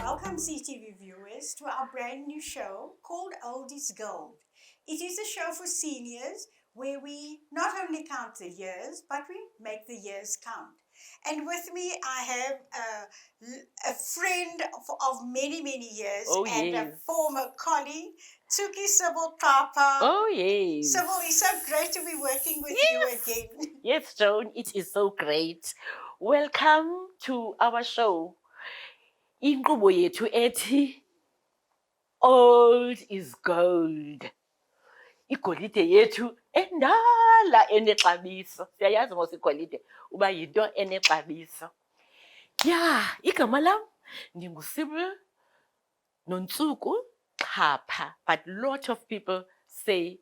Welcome, CTV viewers, to our brand new show called Old is Gold. It is a show for seniors where we not only count the years, but we make the years count. And with me, I have a friend of many, many years Oh, and a yes. former colleague, Sybil Xapa. Oh, yes. Sybil, it's so great to be working with you again. Yes, Joan, it is so great. Welcome to our show. Inkqubo yethu ethi old is gold. Igolide yethu endala enexabiso. Siyayazi mos igolide uba yinto enexabiso. Yeah, igama lam ndinguSibyl noNtsuku Xapa, but lot of people say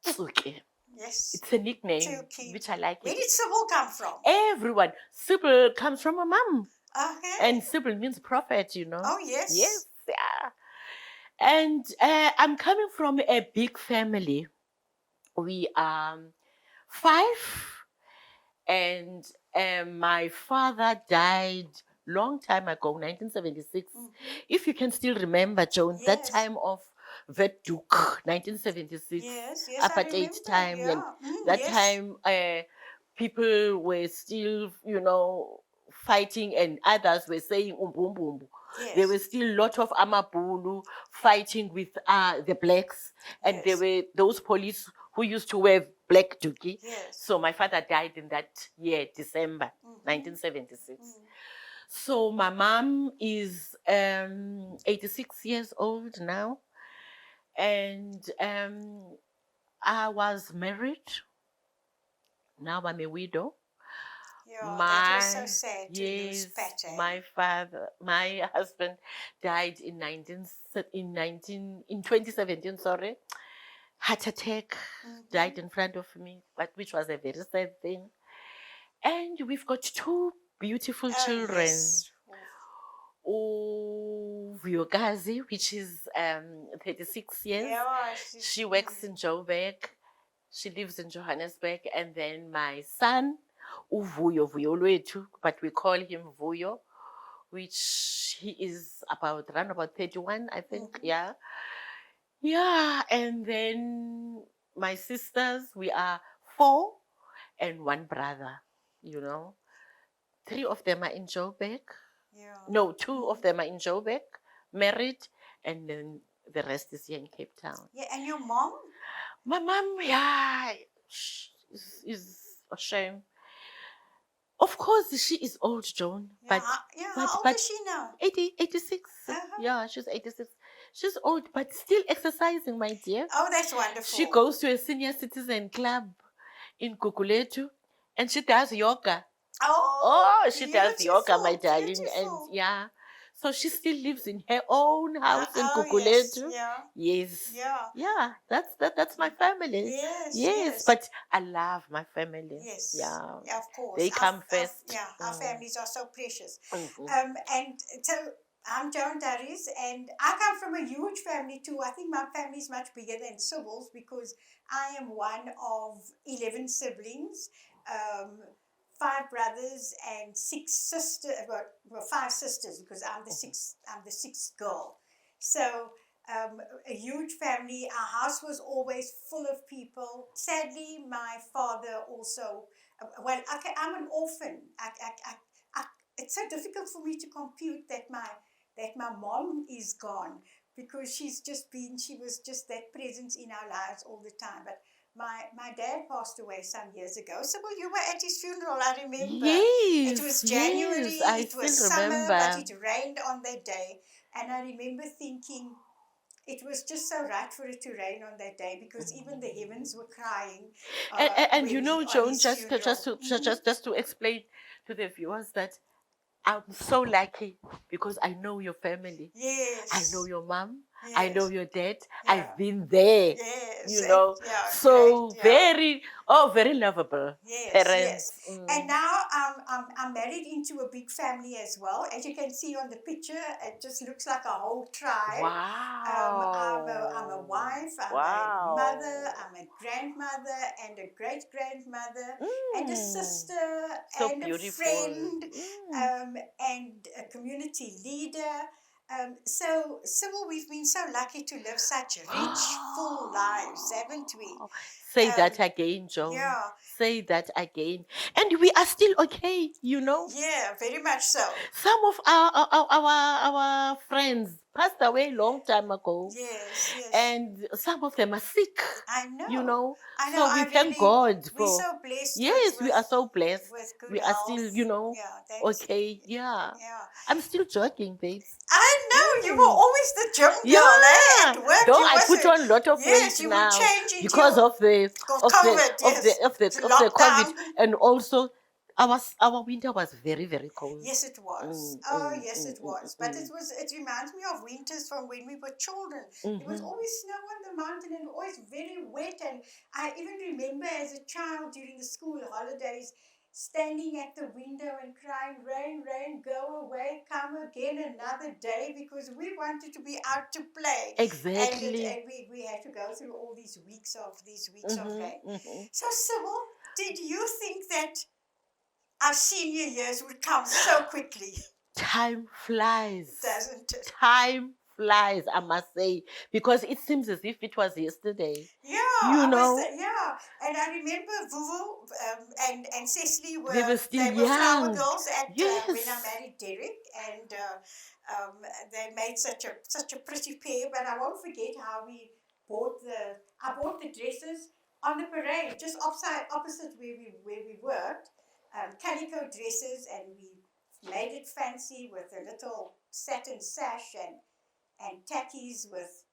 Tsuki. Yes. It's a nickname, Tsuki. which I like. Where did Sybil come from? Everyone. Sybil comes from a mum. Okay. And Sybil means prophet, you know. Oh, yes. Yes, yeah. And I'm coming from a big family. We are 5. And my father died long time ago, 1976. Mm-hmm. If you can still remember, Joan, that Yes. time of Duke, 1976, Yes, apartheid time. Yeah. And that time, people were still, fighting, and others were saying umbumbumbu. Yes. There were still a lot of Amabulu fighting with the blacks, and Yes. there were those police who used to wear black duki. Yes. So my father died in that year, December 1976. So my mom is 86 years old now, and I was married. Now I'm a widow. Yeah, that was so sad to lose Pat. My husband died in 2017. Sorry, heart attack. Died in front of me, but which was a very sad thing. And we've got 2 beautiful children. Yes. Vuyokazi, which is 36 years. Yeah, She works in Joburg. She lives in Johannesburg. And then my son, Vuyo Lwetu, but we call him Vuyo, which he is around about 31, I think. Yeah. Yeah. And then my sisters, we are 4 and 1 brother, 3 of them are in Joburg. Yeah. No, 2 of them are in Joburg, married, and then the rest is here in Cape Town. Yeah, and your mom? My mom, is a shame. Of course, she is old, Joan. Yeah, how old is she now? 86. Yeah, she's 86. She's old, but still exercising, my dear. Oh, that's wonderful. She goes to a senior citizen club in Kukuletu, and she does yoga. Oh, she does yoga, my darling. Beautiful. And yeah. So she still lives in her own house in Kukuletu. Yes. Yeah, that's my family. Yes. But I love my family. Yes. Yeah. Of course. They come first. Our families are so precious. Mm-hmm. And so I'm Joan Daries, and I come from a huge family too. I think my family is much bigger than Sybil's because I am one of 11 siblings. 5 brothers and 6 sisters. Well, 5 sisters because I'm the sixth girl. So a huge family. Our house was always full of people. Sadly, my father also. I'm an orphan. It's so difficult for me to compute that my mom is gone because she was just that presence in our lives all the time. But my dad passed away some years ago. So, you were at his funeral, I remember. Yes. It was January, Yes, it was summer, but it rained on that day. And I remember thinking it was just so right for it to rain on that day because even the heavens were crying. And Joan, just to explain to the viewers that I'm so lucky because I know your family. Yes. I know your mom. Yes. I know your dad. Yeah. I've been there. Yes. So great, very lovable parents. Yes. And now I'm married into a big family as well. As you can see on the picture, it just looks like a whole tribe. Wow. I'm a wife, I'm a mother, I'm a grandmother and a great-grandmother and a sister so and beautiful. a friend and a community leader. So, Sybil, we've been so lucky to live such rich, full lives, haven't we? Say Um, that again, Joan. yeah, Say that again. And we are still okay, you know. yeah, very much so. Some of our friends passed away long time ago, Yes, yes. and some of them are sick, I you know. know. I know. So we I thank really, God we're for. so blessed Yes, we are so blessed. with good We are still, health. you know, Yeah, that's, okay. Yeah, yeah. I'm still joking, babes. I know you were Mm. always the gym girl, eh? Yeah, At work, though you I was put on a lot of weight yes, you would now change into because your of the of the COVID, of the yes, of the the of the COVID, lockdown. and also our winter was very very cold. Yes, it was. Mm, Oh, mm, yes, mm, it mm, was. But mm, it reminds me of winters from when we were children. There was mm-hmm. always snow on the mountain and always very wet. And I even remember as a child during the school holidays standing at the window and crying, rain, rain, go away, come again another day, because we wanted to be out to play. Exactly. And we had to go through all these weeks of rain. Mm-hmm, mm-hmm. So, Sybil, did you think that our senior years would come so quickly, Time flies. doesn't it? Time flies, I must say, because it seems as if it was yesterday. Yeah, You I was know, yeah, and I remember Vuvu and Cecily they were were still they were flower young. girls at when I Yes. married Derek, and they made such a pretty pair. But I won't forget how we I bought the dresses on the parade just opposite where we worked, calico dresses, and we made it fancy with a little satin sash and tackies with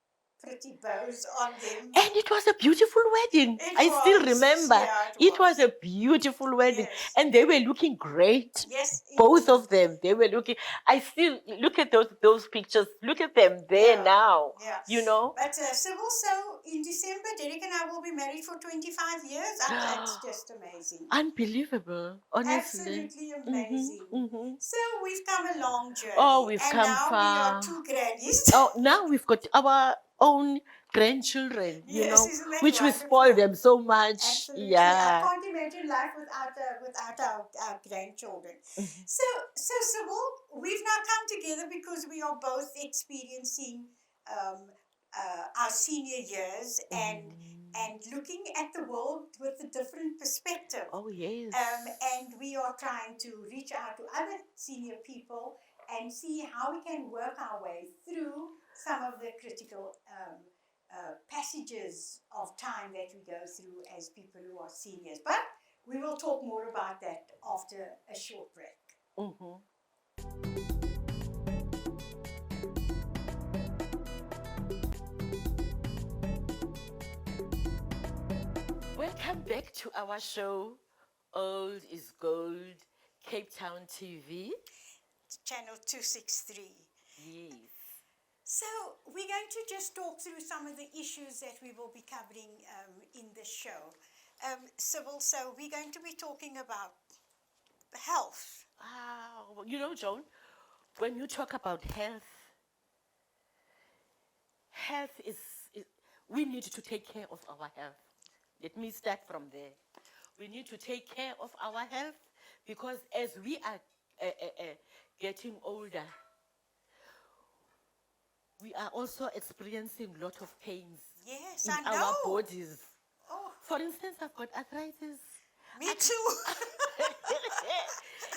pretty bows on them. And it was a beautiful wedding. It I still was, remember. yeah, it It was was. a beautiful wedding. Yes, And they were looking great. yes, Both of indeed. them. They were looking. I still look at those pictures. Look at them there Yeah, now. yeah. You know? But Sybil, so in December, Derek and I will be married for 25 years. It's just amazing. Unbelievable, honestly. Absolutely Mm-hmm, amazing. mm-hmm. So we've come a long Oh, journey, we've and come now we are far. two grannies. Oh, now we've got our own grandchildren, you Yes, know, isn't that which we spoil wonderful? them so much. Absolutely. I Yeah. can't imagine life without our grandchildren. Mhm. So Sybil, we've now come together because we are both experiencing our senior years and looking at the world with a different perspective. Oh, yes. And we are trying to reach out to other senior people and see how we can work our way through some of the critical passages of time that we go through as people who are seniors. But we will talk more about that after a short break. Mm-hmm. Welcome back to our show, Old is Gold, Cape Town TV. Channel 263. Yes. So we're going to just talk through some of the issues that we will be covering in the show. Sybil, so we're going to be talking about health. You know, Joan, when you talk about health, health is we need to take care of our health. Let me start from there. We need to take care of our health because as we are getting older, we are also experiencing a lot of pains Yes, in I our know. bodies. Oh, For instance, I've got arthritis. me too.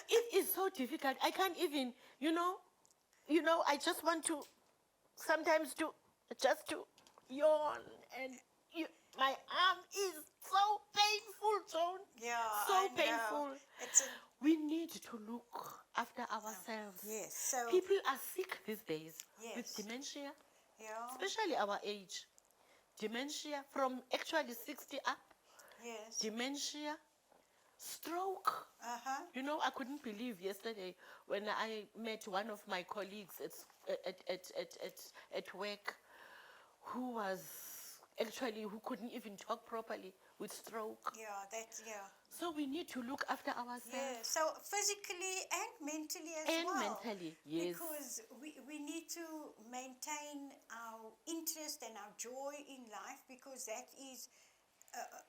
It is so difficult. I can't even, I just want to sometimes to yawn and you, my arm is so painful, Joan. Yeah, So I know. painful. It's a, We need to look after ourselves. yes. So People are sick these days with yes, dementia, yeah, especially our age. Dementia from actually 60 up, yes, dementia, stroke. You know, I couldn't believe yesterday when I met one of my colleagues at work who was who couldn't even talk properly with stroke. yeah, that's yeah. So we need to look after Yeah, ourselves. so physically and mentally as And well. mentally, yes. Because we need to maintain our interest and our joy in life, because that is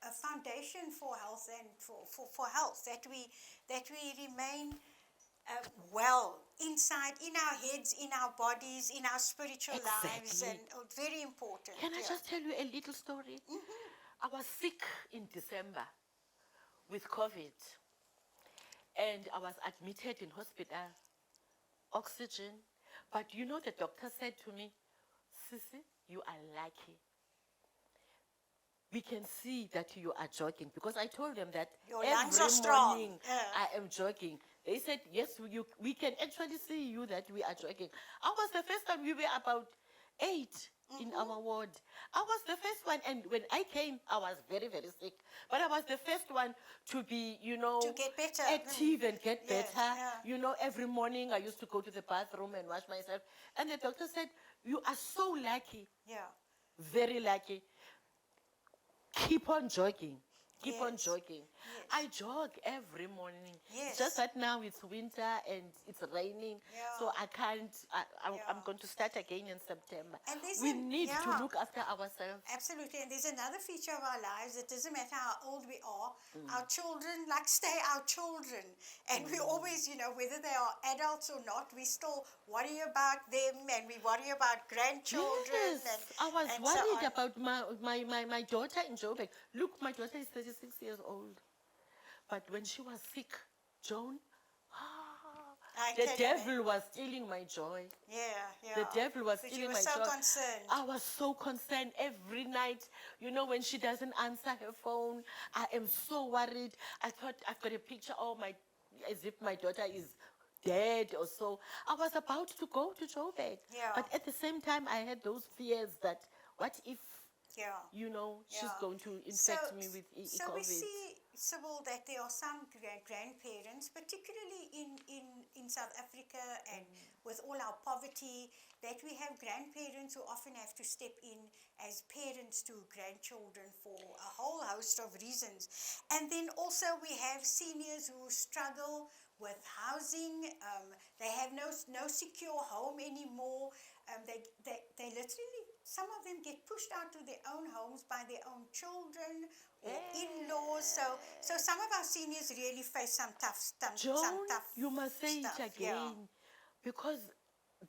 a foundation for health and for health, that we remain well inside, in our heads, in our bodies, in our spiritual lives, Exactly. and very important. Can I Yeah. just tell you a little story? I was sick in December with COVID, and I was admitted in hospital, oxygen. But you know, the doctor said to me, Sissy, you are lucky. We can see that you are jogging, because I told them that Your lungs every are strong. morning Yeah. I am jogging. They said, yes, we can actually see you that we are jogging. I was the first time, we were about 8 in our ward. I was the first one, and when I came, I was very, very sick. But I was the first one to be, To get better. active and get Yes, better. yeah. Every morning I used to go to the bathroom and wash myself. And the doctor said, you are so lucky, Yeah. very lucky. Keep on jogging. Keep on Yes. jogging. Yes. I jog every morning. It's Yes. just that now it's winter and it's raining, so Yeah. I can't. I'm Yeah. going to start again in September. And there's We need to yeah. look after ourselves. Absolutely, and there's another feature of our lives. It doesn't matter how old we are. Our children, like, stay our children, and we always, whether they are adults or not, we still worry about them, and we worry about grandchildren, Yes, I was and so worried on. about my daughter in Joburg. Look, my daughter is 36 years old. But when she was sick, Joan, I the can devil was stealing my joy. Yeah, yeah. The devil was But you stealing were my so joy. concerned. I was so concerned every night. When she doesn't answer her phone, I am so worried. I thought I've got a picture of as if my daughter is dead or so. I was about to go to Joburg. Yeah. But at the same time, I had those fears that what if, Yeah. she's Yeah. going to So, infect me with so we COVID. see, Sybil, that there are some grandparents, particularly in South Africa, and with all our poverty, that we have grandparents who often have to step in as parents to grandchildren for a whole host of reasons. And then also we have seniors who struggle with housing. They have no secure home anymore. They literally, some of them get pushed out to their own homes by their own children or in-laws. So some of our seniors really face some Joan, tough you must say stuff. it again, because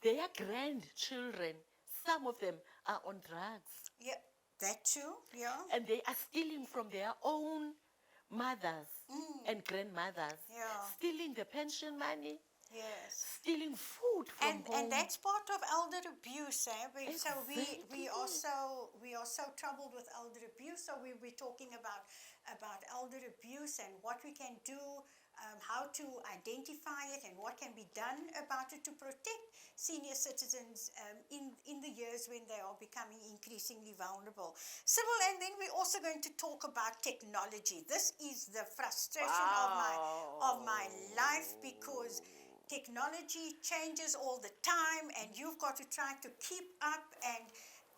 their grandchildren, some of them are on drugs, Yeah, that too. Yeah, and they are stealing from their own mothers and grandmothers, yeah, stealing the pension money, yes. stealing food from home. And that's part of elder abuse, eh? So Exactly. we are so troubled with elder abuse. So we're talking about elder abuse and what we can do, how to identify it, and what can be done about it to protect senior citizens in the years when they are becoming increasingly vulnerable. Sybil, and then we're also going to talk about technology. This is the frustration of my life, because technology changes all the time, and you've got to try to keep up.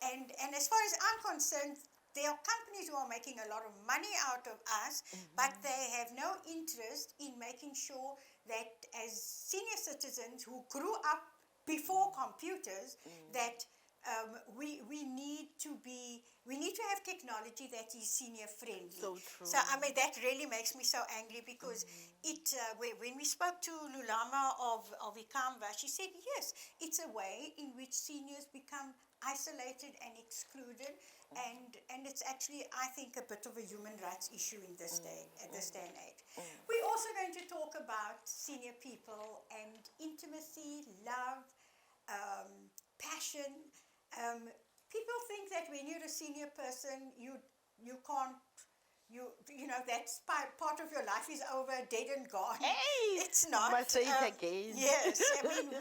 And as far as I'm concerned, there are companies who are making a lot of money out of us, but they have no interest in making sure that as senior citizens who grew up before computers, that we need to have technology that is senior friendly. So true. So I mean, that really makes me so angry, because when we spoke to Lulama of Ikamva, she said yes, it's a way in which seniors become isolated and excluded, and it's actually, I think, a bit of a human rights issue in this day at this day and age. We're also going to talk about senior people and intimacy, love, passion. People think that when you're a senior person, you can't, that's part of your life is over, dead and gone. Hey, It's not. must say it again. Yes, I mean,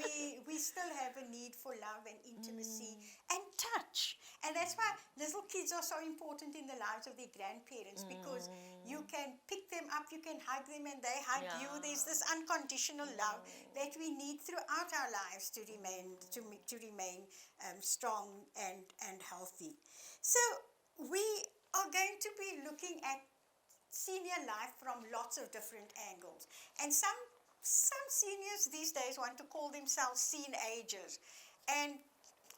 we still have a need for love and intimacy and touch. And that's why little kids are so important in the lives of their grandparents, because you can pick them up, you can hug them, and they hug you. There's this unconditional love that we need throughout our lives to remain strong and healthy. So we are going to be looking at senior life from lots of different angles. And some seniors these days want to call themselves seen agers. And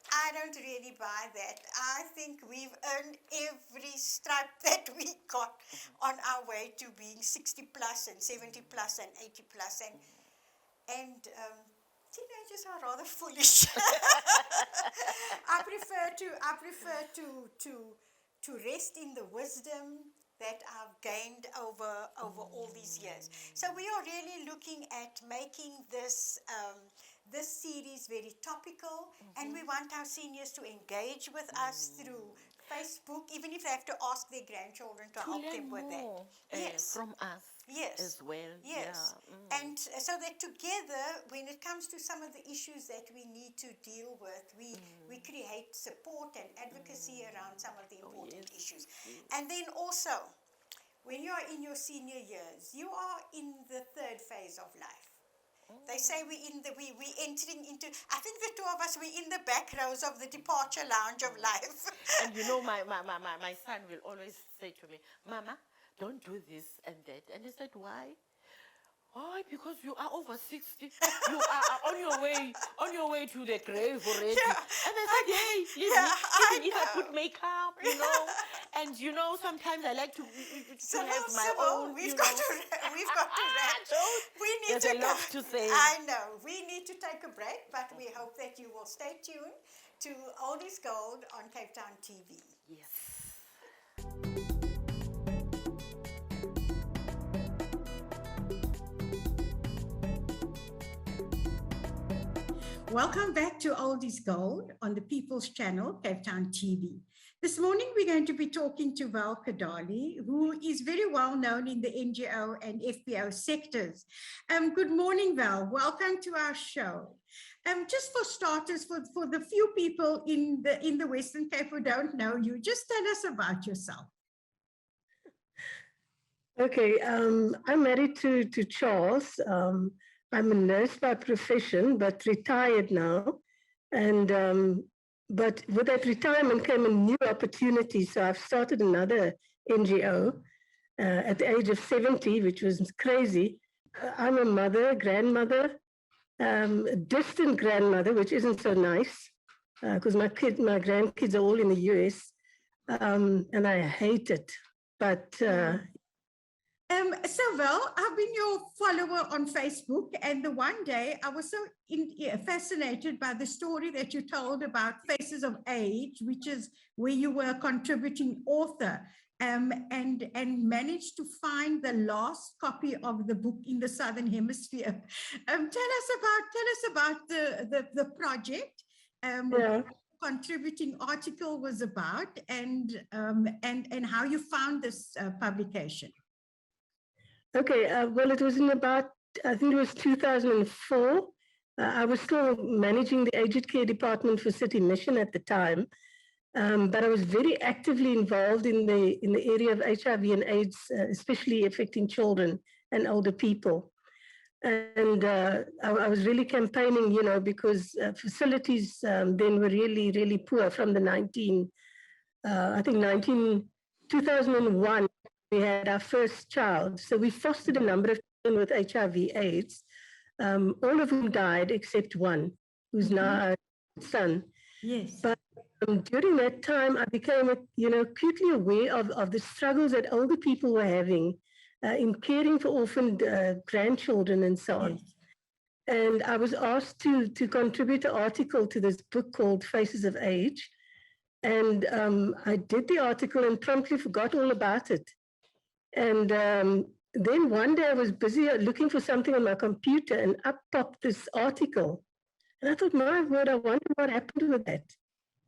I don't really buy that. I think we've earned every stripe that we got on our way to being 60 plus and 70 plus and 80 plus. and teenagers are rather foolish. I prefer to rest in the wisdom that I've gained over all these years. So we are really looking at making this series very topical, and we want our seniors to engage with us through Facebook, even if they have to ask their grandchildren to help learn them with that. more Yes. from us Yes. as well. Yes. Yeah. And so that together, when it comes to some of the issues that we need to deal with, we create support and advocacy around some of the important yes, issues. yes. And then also, when you are in your senior years, you are in the third phase of life. They say we entering into. I think the two of us we're in the back rows of the departure lounge of life. And you know, my son will always say to me, Mama, don't do this and that. And I said, why? Why? Because you are over 60. You are on your way to the grave already. Yeah, And I said, hey, even if I put makeup, and sometimes I like to have my own. We've got to wrap. So there's a lot to say. I know. We need to take a break, but we hope that you will stay tuned to Old is Gold on Cape Town TV. Yes. Welcome back to Old is Gold on the People's Channel, Cape Town TV. This morning we're going to be talking to Val Kadalie, who is very well known in the NGO and FPO sectors. Good morning, Val. Welcome to our show. Just for starters, for the few people in the Western Cape who don't know you, just tell us about yourself. Okay, I'm married to Charles. I'm a nurse by profession, but retired now. And but with that retirement came a new opportunity. So I've started another NGO at the age of 70, which was crazy. I'm a mother, grandmother, a distant grandmother, which isn't so nice because my grandkids are all in the US, and I hate it. But so, Val, I've been your follower on Facebook, and the one day I was so fascinated by the story that you told about Faces of Age, which is where you were a contributing author, and managed to find the last copy of the book in the Southern Hemisphere. Tell us about the project. yeah. Contributing article was about, and how you found this publication. Okay, well, it was in about, I think it was 2004. I was still managing the aged care department for City Mission at the time, but I was very actively involved in the area of HIV and AIDS, especially affecting children and older people. And I was really campaigning, because facilities then were really, really poor from the 2001. We had our first child. So we fostered a number of children with HIV/AIDS, all of whom died except one, who's now our son. Yes. But during that time, I became, acutely aware of the struggles that older people were having in caring for orphaned grandchildren and so on. Yes. And I was asked to contribute an article to this book called Faces of Age. And I did the article and promptly forgot all about it. And then one day I was busy looking for something on my computer, and up popped this article. And I thought, my word, I wonder what happened with that.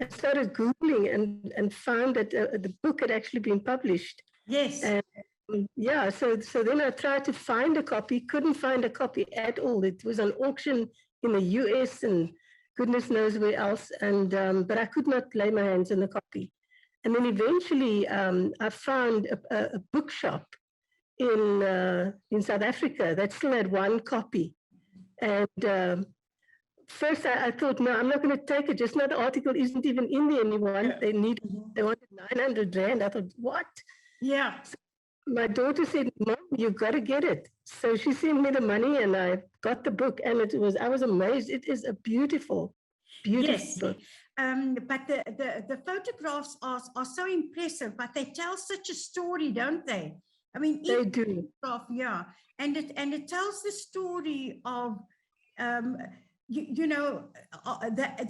I started Googling and found that the book had actually been published. Yes. And yeah, so then I tried to find a copy, couldn't find a copy at all. It was on auction in the US and goodness knows where else. And but I could not lay my hands on the copy. And then eventually I found a bookshop in South Africa that still had one copy. And first I thought, no, I'm not going to take it. Just now the article isn't even in there anymore. Yeah. They wanted 900 Rand. I thought, what? Yeah. So my daughter said, Mom, you've got to get it. So she sent me the money and I got the book, and I was amazed. It is a beautiful book. But the photographs are so impressive, but they tell such a story, don't they? I mean, They do. yeah, and it tells the story of um, you know,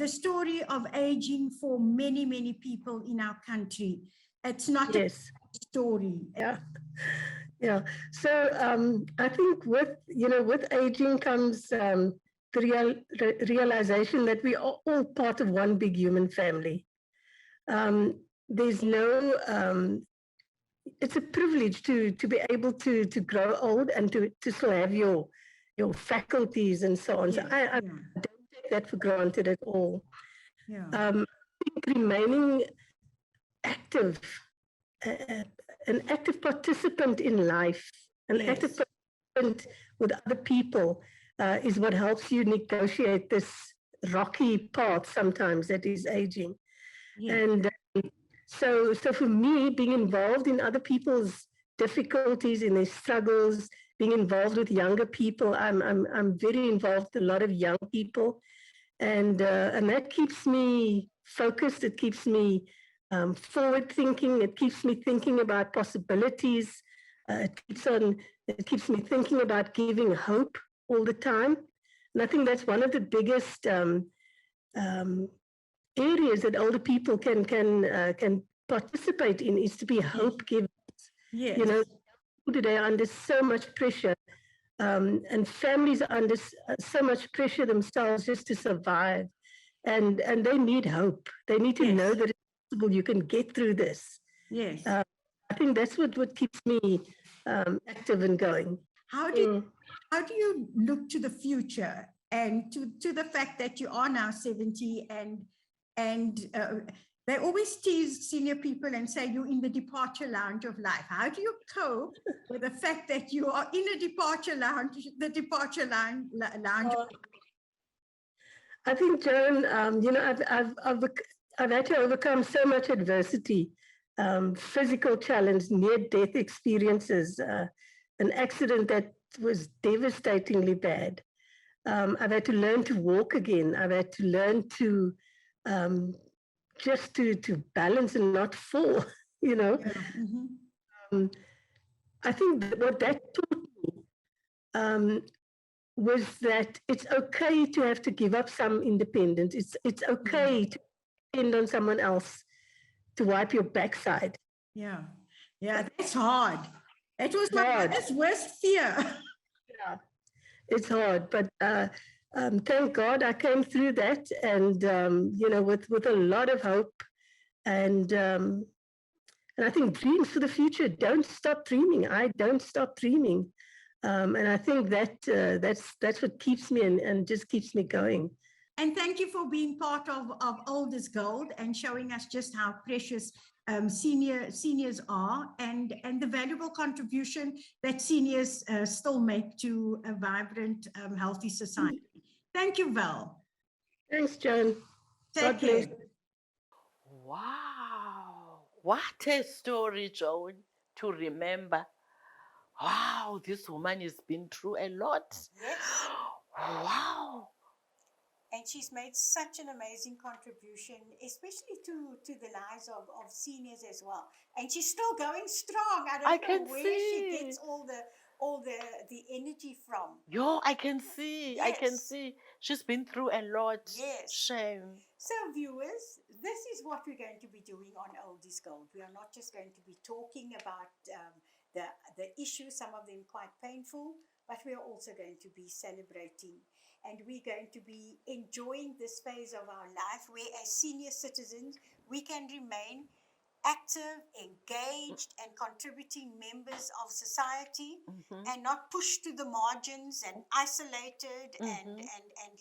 the story of aging for many, many people in our country. It's not a Yes. story. Yeah. Yeah. So I think with aging comes the realization that we are all part of one big human family. There's no it's a privilege to be able to grow old and to still have your faculties and so on. So Yes, I yeah, don't take that for granted at all. yeah, I think remaining active, uh, an active participant in life, an active yes, participant with other people is what helps you negotiate this rocky path sometimes that is aging. yes, And so for me, being involved in other people's difficulties, in their struggles, being involved with younger people, I'm very involved with a lot of young people, and that keeps me focused. It keeps me forward thinking. It keeps me thinking about possibilities. It keeps me thinking about giving hope all the time. And I think that's one of the biggest um, areas that older people can participate in, is to be yes, hope givers. You know, yes, today are under so much pressure, and families are under so much pressure themselves just to survive, and they need hope. They need to know yes, that it's possible. You can get through this. yes. Uh, I think that's what keeps me active and going. How do Mm. how do you look to the future and to the fact that you are now 70 and they always tease senior people and say you're in the departure lounge of life. How do you cope with the fact that you are in a departure lounge, the departure lounge? I think, Joan, I've had to overcome so much adversity, physical challenge, near-death experiences, an accident that was devastatingly bad. I've had to learn to walk again. I've had to learn to um, just to balance and not fall. You know, Yeah. Mm-hmm. um, I think what that taught me um, was that it's okay to have to give up some independence. It's Yeah. okay to depend on someone else to wipe your backside. Yeah. Yeah. That's hard. It was It's my hard. mother's worst fear. Yeah, it's hard, but thank God I came through that, and with a lot of hope, and um, and I think dreams for the future. Don't stop dreaming. I don't stop dreaming, and I think that's what keeps me and just keeps me going. And thank you for being part of Old is Gold and showing us just how precious seniors are and the valuable contribution that seniors still make to a vibrant, healthy society. Thank you, Val. Thanks, Joan. Take God bless. care. Wow, what a story, Joan, to remember. Wow, this woman has been through a lot. Yes. Wow. And she's made such an amazing contribution, especially to the lives of seniors as well. And she's still going strong. I I don't know can where she see. gets all the energy from. Yo, I can see. I can Yes. see. She's been through a lot. Yes. Shame. So, viewers, this is what we're going to be doing on Old is Gold. We are not just going to be talking about the issues, some of them quite painful, but we are also going to be celebrating. And we're going to be enjoying this phase of our life where, as senior citizens, we can remain active, engaged, and contributing members of society, Mm-hmm. and not pushed to the margins and isolated Mm-hmm. and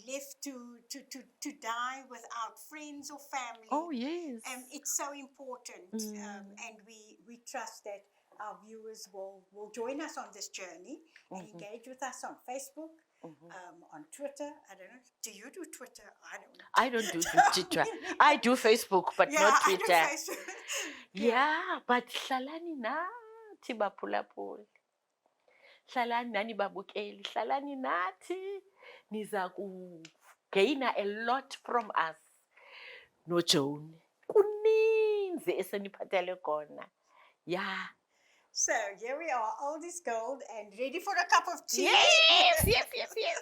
left to die without friends or family. Oh, yes. It's so important, Mm. and we trust that our viewers will join us on this journey and Mm-hmm. engage with us on Facebook, Mm-hmm. on Twitter. I don't know. Do you do Twitter? I don't. I don't do Twitter. I do Facebook, but Yeah, not I do Twitter. Facebook. Yeah. Yeah, but hlalani nathi baphulaphuli. Hlalani nani babukeli. Hlalani nathi. Niza gaina a lot from us. No Joan. Kuninzi eseniphathele kona. Yeah. So here we are, old is gold and ready for a cup of tea. Yes, yes, yes, yes.